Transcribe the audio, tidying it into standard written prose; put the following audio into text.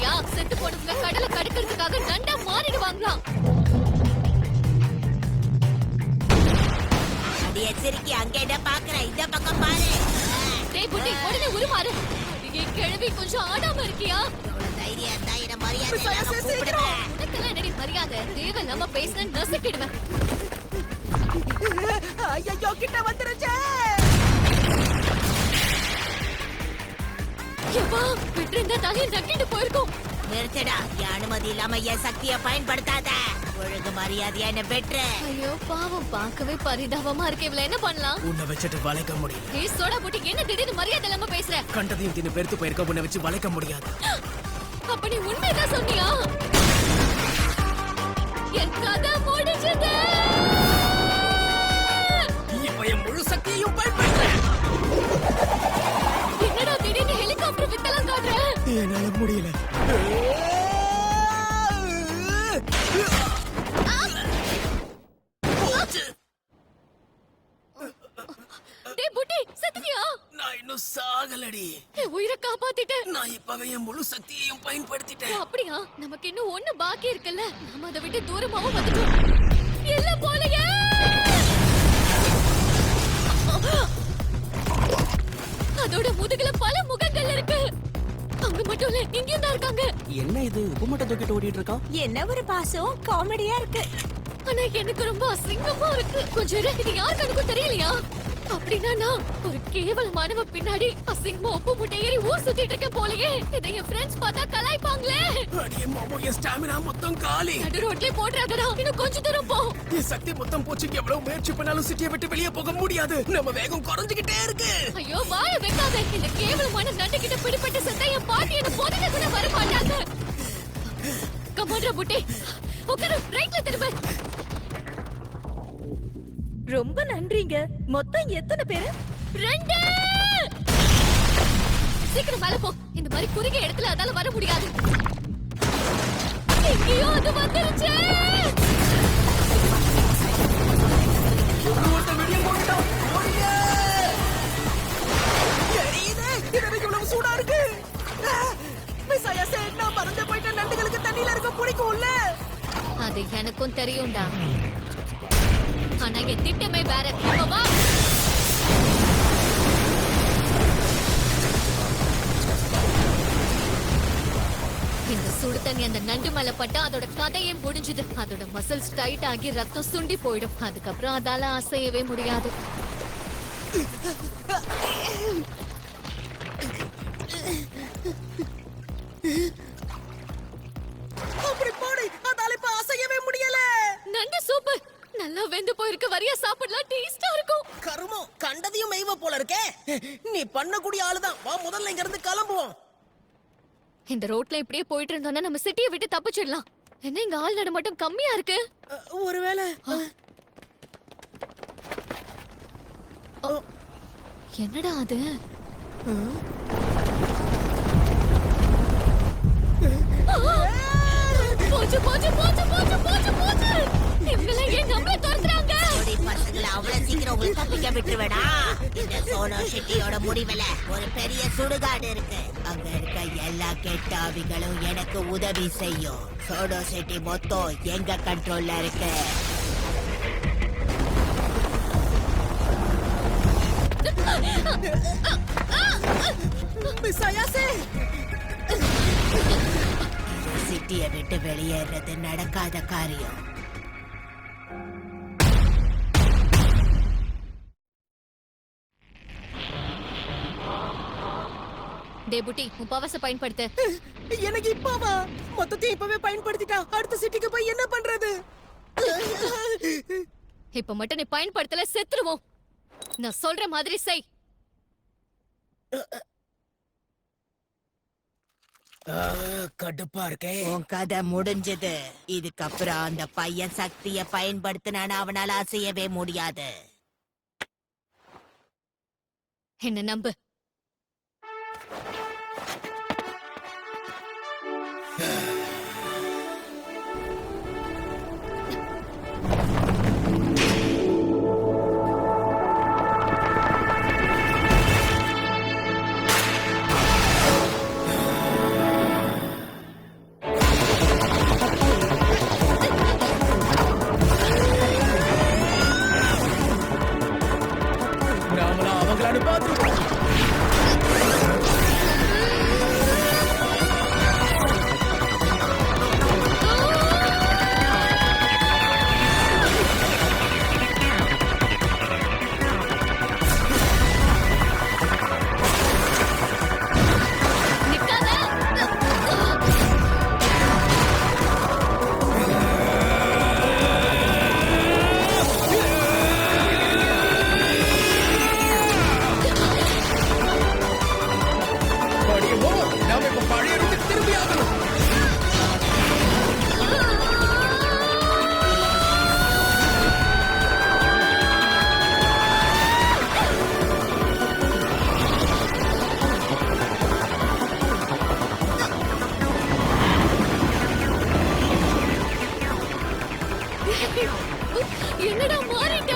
தெரியலையா? செத்து போனவங்க கடலை கடக்கிறதுக்காக நண்டா மாறிடுவாங்களாம். எச்சரிக்கை, அங்க என்ன பாக்குற? இந்த பக்கம் பாரு. டேய் புட்டி, உடனே உருமாறு. அடியே கிழவி, கொஞ்சம் ஆடாம இருக்கியா? எவ்வளவு தைரியம் இருந்தா என்ன மரியாதை இல்லாம கூப்பிடுவேன். உனக்கெல்லாம் என்னடி மரியாதை? தேவையில்லாம பேசினா நசுக்கிடுவேன். ஐயோ, கிட்ட வந்துருச்சே. எப்பா, விட்டுருந்தா தலையை நக்கிட்டு போயிருக்கோம். நிறுத்தடா, என் அனுமதி இல்லாம என் சக்தியை பயன்படுத்தாத. ஒழுங்கு மரியாதையா என்ன பெற்று. ஐயோ பாவம், பார்க்கவே பரிதாபமா இருக்கு. இவள என்ன பண்ணலாம்? உன்னை வச்சுட்டு வளைக்க முடியும். ஏய் சோடா புட்டி, என்ன திடீர்னு மரியாதை இல்லாம பேசுற? கண்டதையும் தின்னு பெருத்து போயிருக்க, உன்னை வச்சு வளைக்க முடியாது. அப்ப நீ உண்மைதான் சொன்னியா? என் கதை முடிஞ்சது. இப்ப என் முழு சக்தியையும் பயன்படுத்துறேன். என்னடா திடீர்னு ஹெலிகாப்டர் வித்தலாம் காட்டுற? என்னால முடியல. டேய் புட்டி, செத்துட்டியா? நான் இன்னும் சாகலடி. என் உயிரை காப்பாத்திட்டேன். நான் இப்பவே என் முழு சக்தியையும் பயன்படுத்திட்டேன். அப்படியா? நமக்கு இன்னும் ஒண்ணு பாக்கி இருக்குல்ல. நாம அதை விட்டு தூரமாவும் வந்துட்டோம். இல்ல போலையே. அதோட முதுகுல பல முகங்கள் இருக்கு. அங்க மட்டும் இல்ல, இங்கேயும் தான் இருக்காங்க. என்ன இது உப்புமட்டை தூக்கிட்டு ஓடிட்டு இருக்கான்? என்ன ஒரு பாசம், காமெடியா இருக்கு. ஆனா எனக்கு ரொம்ப அசிங்கமா இருக்கு. கொஞ்சம் இரு, இது யாருக்கு எனக்கும் தெரியலையா? அப்படின்னா நான் ஒரு கேவலமானவ பின்னாடி அசிங்கமா உப்பு மூட்டை ஏறி ஊர் சுத்திட்டு இருக்கேன் போலயே. இதை என் ஃப்ரெண்ட்ஸ் பார்த்தா கலாய்ப்பாங்களே. அடியே மாமா, என் ஸ்டாமினா மொத்தம் காலி. நடு ரோட்லயே போடுறாங்கடா. இன்னும் கொஞ்ச தூரம் போ. என் சக்தி மொத்தம் போச்சு. எவ்வளவு முயற்சி பண்ணாலும் சிட்டியை விட்டு வெளியே போக முடியாது. நம்ம வேகம் குறைஞ்சுகிட்டே இருக்கு. ஐயோ வாய வைக்காத. இந்த கேவலமான நண்டு கிட்ட பிடிப்பட்டு செத்த என் பாட்டி என்ன போதுங்க கூட வர மாட்டாங்க. கமாண்டா புட்டி, உட்காரு. ரைட்ல திரும்ப. ரொம்ப நன்றிங்க. மொத்தம் எத்தனை பேரு? 2. சீக்கிரம் மேல போ. இந்த மாதிரி குறுகிய இடத்துல அதால வர முடியாது. எங்கேயோ அது வந்துருச்சு. ஒருத்தன் வெளியே போயிட்டான். ஓடிங்க. எரியுது. இது இவ்வளவு சூடா இருக்கு. மிஸ்ஸாயா சே, நான் மறந்து போயிட்ட. நண்டுகளுக்கு தண்ணியில இருக்க பிடிக்கும்ல. அது எனக்கும் தெரியும்டா. ஆனா என் திட்டமே வேற. இப்ப வா. இந்த சுடு தண்ணி அந்த நண்டு மேல பட்டா அதோட கதையே முடிஞ்சுது. அதோட மசில்ஸ் டைட் ஆகி ரத்தம் சுண்டி போயிடும். அதுக்கப்புறம் அதால அசையவே முடியாது. அப்படி போடு. அதால இப்ப அசையவே முடியல. நண்டு சூப்பு நல்லா வெந்து போயிருக்கு. வரியா சாப்பிடலாம், டேஸ்டா இருக்கும். கருமம், கண்டதையும் மெய்வ போல இருக்கே. நீ பண்ணக்கூடிய ஆளுதான். வா, முதல்ல இங்க இருந்து கிளம்புவோம். இந்த ரோட்ல இப்படியே போயிட்டு இருந்தோம்னா நம்ம சிட்டியை விட்டு தப்பிச்சிடலாம். என்ன இங்க ஆள் நடமாட்டம் கம்மியா இருக்கு? ஒருவேளை என்னடா அது? போச்சு போச்சு போச்சு போச்சு போச்சு போச்சு. இவங்கள ஏன் நம்மள துரத்துறாங்க? ஓடி பசங்களை அவ்வளவு சீக்கிரம் உங்களுக்கு தப்பிக்க விட்டுருவேடா. இந்த சோனோ சிட்டியோட முடிவுல ஒரு பெரிய சுடுகாடு இருக்கு. அங்க இருக்க எல்லா கெட்ட ஆவிகளும் எனக்கு உதவி செய்யும். சோனோ சிட்டி மொத்தம் எங்க கண்ட்ரோல்ல இருக்கு. மிஸ்ஸாயா சே, சிட்டியை விட்டு வெளியேறது நடக்காத காரியம். டேபுட்டி, உன் பவச பயன்படுத்து. எனக்கு இப்பவா? மொத்தத்தையும் இப்பவே பயன்படுத்திட்டா. அடுத்த சிட்டிக்கு போய் என்ன பண்றது? இப்ப மட்டும் நீ பயன்படுத்தல, செத்துருவோம். நான் சொல்ற மாதிரி செய். கடுப்பா இருக்கே. உன் கதை முடிஞ்சது. இதுக்கப்புறம் அந்த பையன் சக்தியை பயன்படுத்தினான்னு அவனால அசையவே முடியாது. என்ன நம்பு. என்னடா மாறிட்ட?